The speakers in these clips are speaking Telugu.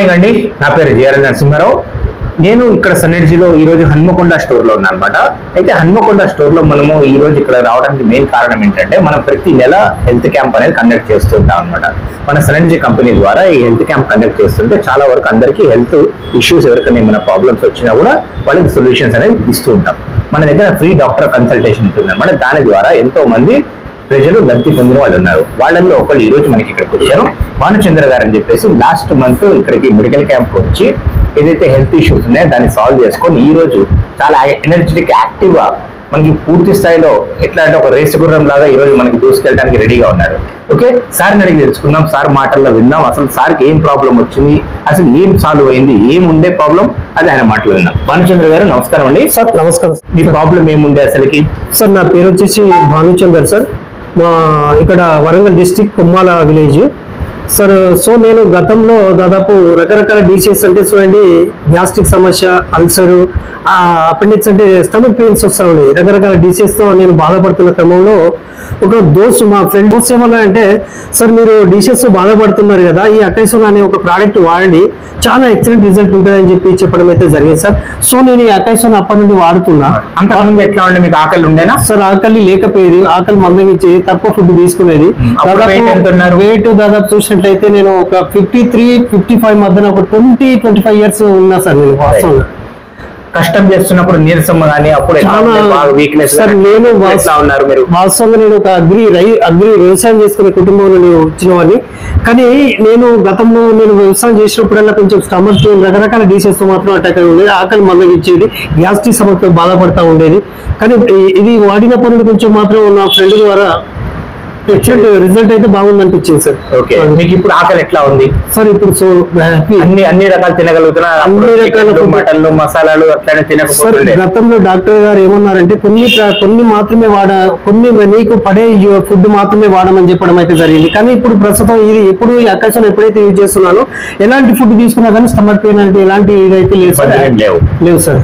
మార్నింగ్ అండి, నా పేరు జేఆర్ నరసింహారావు. నేను ఇక్కడ సన్నెర్జీలో ఈ రోజు హన్మకొండ స్టోర్ లో ఉన్నా అనమాట. అయితే హన్మకొండ స్టోర్ లో మనము ఈ రోజు ఇక్కడ రావడానికి మెయిన్ కారణం ఏంటంటే, మనం ప్రతి నెల హెల్త్ క్యాంప్ అనేది కండక్ట్ చేస్తూ ఉంటాం అనమాట. మన సన్నెర్జీ కంపెనీ ద్వారా ఈ హెల్త్ క్యాంప్ కండక్ట్ చేస్తుంటే చాలా వరకు అందరికీ హెల్త్ ఇష్యూస్ ఎవరికైనా ఏమైనా ప్రాబ్లమ్స్ వచ్చినా కూడా వాళ్ళకి సొల్యూషన్స్ అనేది ఇస్తూ ఉంటాం. మన దగ్గర ఫ్రీ డాక్టర్ కన్సల్టేషన్ ఉంటుంది అనమాట. దాని ద్వారా ఎంతో మంది ప్రజలు లబ్ధి పొందిన వాళ్ళు ఉన్నారు. వాళ్ళల్లో ఒకళ్ళు ఈ రోజు మనకి ఇక్కడికి వచ్చారు, భానుచంద్ర గారు అని చెప్పేసి. లాస్ట్ మంత్ ఇక్కడికి మెడికల్ క్యాంప్ వచ్చి ఏదైతే హెల్త్ ఇష్యూస్ ఉన్నాయో దాన్ని సాల్వ్ చేసుకొని ఈ రోజు చాలా ఎనర్జెటిక్ యాక్టివ్ గా మనకి పూర్తి స్థాయిలో ఎట్లా అంటే ఒక రేస్ గుర్రం లాగా ఈ రోజు మనకి దూసుకెళ్ళడానికి రెడీగా ఉన్నారు. ఓకే, సార్ని అడిగి తెలుసుకుందాం, సార్ మాటల్లో విందాం. అసలు సార్కి ఏం ప్రాబ్లం వచ్చింది, అసలు ఏం సాల్వ్ అయింది, ఏం ఉండే ప్రాబ్లం, అది ఆయన మాటలు విందాం. భానుచంద్ర గారు నమస్కారం అండి. సార్ నమస్కారం. మీ ప్రాబ్లం ఏముండే అసలుకి? సార్ నా పేరు వచ్చేసి భానుచందర్ సార్. మా ఇక్కడ Warangal district Kommala village sir. So నేను గతంలో దాదాపు రకరకాల డిసీజెస్ అంటే చూడండి, గ్యాస్ట్రిక్ సమస్య, అల్సరు, అపెండిక్స్ అంటే స్టమక్ పెయిన్స్ వస్తూ ఉన్నాయి. రకరకాల డిసీజెస్ తో నేను బాధపడుతున్న క్రమంలో ఒక దోస్తు, మా ఫ్రెండ్ దోస్తు ఏమన్నా అంటే, సార్ మీరు డిసీజెస్ బాధపడుతున్నారు కదా, ఈ అకైసోన్ అనే ఒక ప్రోడక్ట్ వాడండి, చాలా ఎక్సలెంట్ రిజల్ట్ ఉంటుందని చెప్పి చెప్పడం అయితే జరిగింది సార్. సో నేను ఈ అకైసోన్ అప్పటి నుండి వాడుతున్నా. అంతకుముందు ఎట్లా ఉండే, మీకు ఆకలి ఉండేనా? సార్ ఆకలి లేకపోయేది, ఆకలి మందగించేది, తక్కువ ఫుడ్ తీసుకునేది. వెయిట్ దాదాపు చూసినట్లయితే నేను ఒక 53-55 మధ్యన ఒక 20-25 ఇయర్స్ ఉన్నా సార్. నేను వాస్తవంగా కష్టం చేస్తున్నప్పుడు నీరసం కానీ అప్పుడు వీక్నెస్ సార్. నేను ఉన్నారు మీరు? వాస్తవంగా నేను ఒక అగ్రి వ్యవసాయం చేసుకునే కుటుంబంలో నేను వచ్చిన వాడిని. కానీ నేను గతంలో నేను వ్యవసాయం చేసినప్పుడల్లా కొంచెం స్టమక్ పెయిన్, రకరకాల డిసీజెస్ తో మాత్రం అటాక్ అయి ఉండేది, ఆకలి మందగించేది, గ్యాస్ట్రిక్ సమస్యతో బాధపడతా ఉండేది. కానీ ఇది వాడినప్పుడు కొంచెం మాత్రం నా ఫ్రెండ్ ద్వారా ఎక్సలెంట్ రిజల్ట్ అయితే బాగుంది అనిపించింది సార్. ఓకే, మీకు ఇప్పుడు ఆకలి ఎట్లా ఉంది సార్? ఇప్పుడు సో అన్ని రకాలు తినగలుగుతున్నా, అన్ని రకాల మటన్లు మసాలాలు అట్లానే తినకపోతే? గతంలో డాక్టర్ గారు ఏమన్నారంటే కొన్ని మాత్రమే కొన్ని నీకు పడే ఫుడ్ మాత్రమే వాడమని చెప్పడం అయితే జరిగింది. కానీ ఇప్పుడు ప్రస్తుతం ఇది ఎప్పుడు ఈ అకైసోన్ ఎప్పుడైతే యూజ్ చేస్తున్నానో ఎలాంటి ఫుడ్ తీసుకున్నా కానీ స్టమక్ పెయిన్ అంటే ఎలాంటి ఇదైతే లేవు సార్.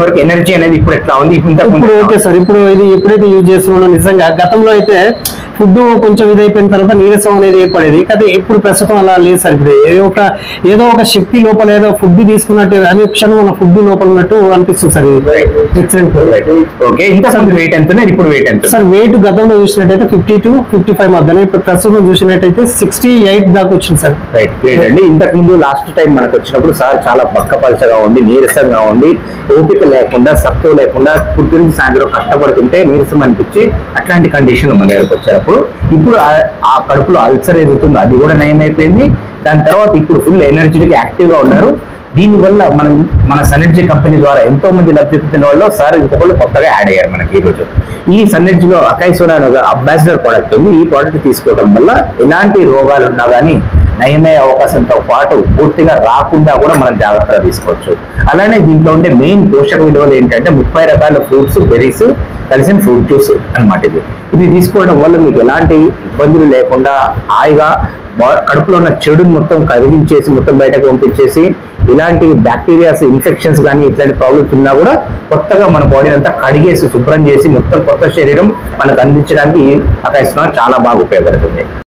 వరకు ఎనర్జీ అనేది ఇప్పుడు ఎట్లా ఉంది? ఇప్పుడు ఓకే సార్. ఇప్పుడు ఇది ఎప్పుడైతే యూజ్ చేస్తున్నానో నిజంగా గతంలో అయితే ఫుడ్ కొంచెం ఇదైపోయిన తర్వాత నీరసం అనేది ఏర్పడేది, కానీ ఇప్పుడు ప్రస్తుతం అలా లేదు సార్. ఇప్పుడు ఏదో ఒక శక్తి లోపల ఏదో ఫుడ్ తీసుకున్నట్టు అనే క్షణం మన ఫుడ్ లోపల ఉన్నట్టు అనిపిస్తుంది సార్. వెయిట్ ఎంత? ఇప్పుడు వెయిట్ ఎంత సార్? వెయిట్ గతంలో చూసినట్టయితే 52-55 మధ్యన, ఇప్పుడు ప్రస్తుతం చూసినట్టయితే 68 దాకా వచ్చింది సార్. అండి, ఇంతకు ముందు లాస్ట్ టైం మనకు వచ్చినప్పుడు సార్ చాలా పక్కపలచగా ఉండి, నీరసంగా ఉండి, ఓపిక లేకుండా, సత్తు లేకుండా, ఫుడ్ గురించి సాయంత్రం కష్టపడుతుంటే నీరసం అనిపించి అట్లాంటి కండిషన్ మన దగ్గరకు వచ్చారు. ఇప్పుడు ఆ కడుపులో అల్సర్ ఎదుగుతుంది, అది కూడా నయం అయిపోయింది. దాని తర్వాత ఇప్పుడు ఫుల్ ఎనర్జెటిక్ యాక్టివ్ గా ఉన్నారు. దీనివల్ల మన సన్నెర్జీ కంపెనీ ద్వారా ఎంతో మంది లబ్ధి పొందిన వాళ్ళు సార్ ఇంకొకళ్ళు కొత్తగా యాడ్ అయ్యారు మనకి ఈ రోజు. ఈ సన్నెర్జీలో అకైసోన్ అనే అంబాసిడర్ ప్రోడక్ట్ ఉంది. ఈ ప్రోడక్ట్ తీసుకోవడం వల్ల ఎలాంటి రోగాలు ఉన్నా కానీ నయమయ్యే అవకాశంతో పాటు పూర్తిగా రాకుండా కూడా మనం జాగ్రత్తగా తీసుకోవచ్చు. అలానే దీంట్లో ఉండే మెయిన్ పోషక విలువలు ఏంటంటే 30 రకాల ఫ్రూట్స్, బెర్రీస్ కలిసిన ఫ్రూట్ జ్యూస్ అనమాట. ఇది తీసుకోవడం వల్ల మీకు ఎలాంటి ఇబ్బందులు లేకుండా హాయిగా కడుపులో ఉన్న చెడుని మొత్తం కరిగించేసి మొత్తం బయటకు పంపించేసి ఇలాంటి బ్యాక్టీరియాస్, ఇన్ఫెక్షన్స్ కానీ ఇట్లాంటి ప్రాబ్లమ్స్ ఉన్నా కూడా కొత్తగా మన బాడీని అంతా కడిగేసి శుభ్రం చేసి మొత్తం కొత్త శరీరం మనకు అందించడానికి అకైసోన్ చాలా బాగా ఉపయోగపడుతుంది.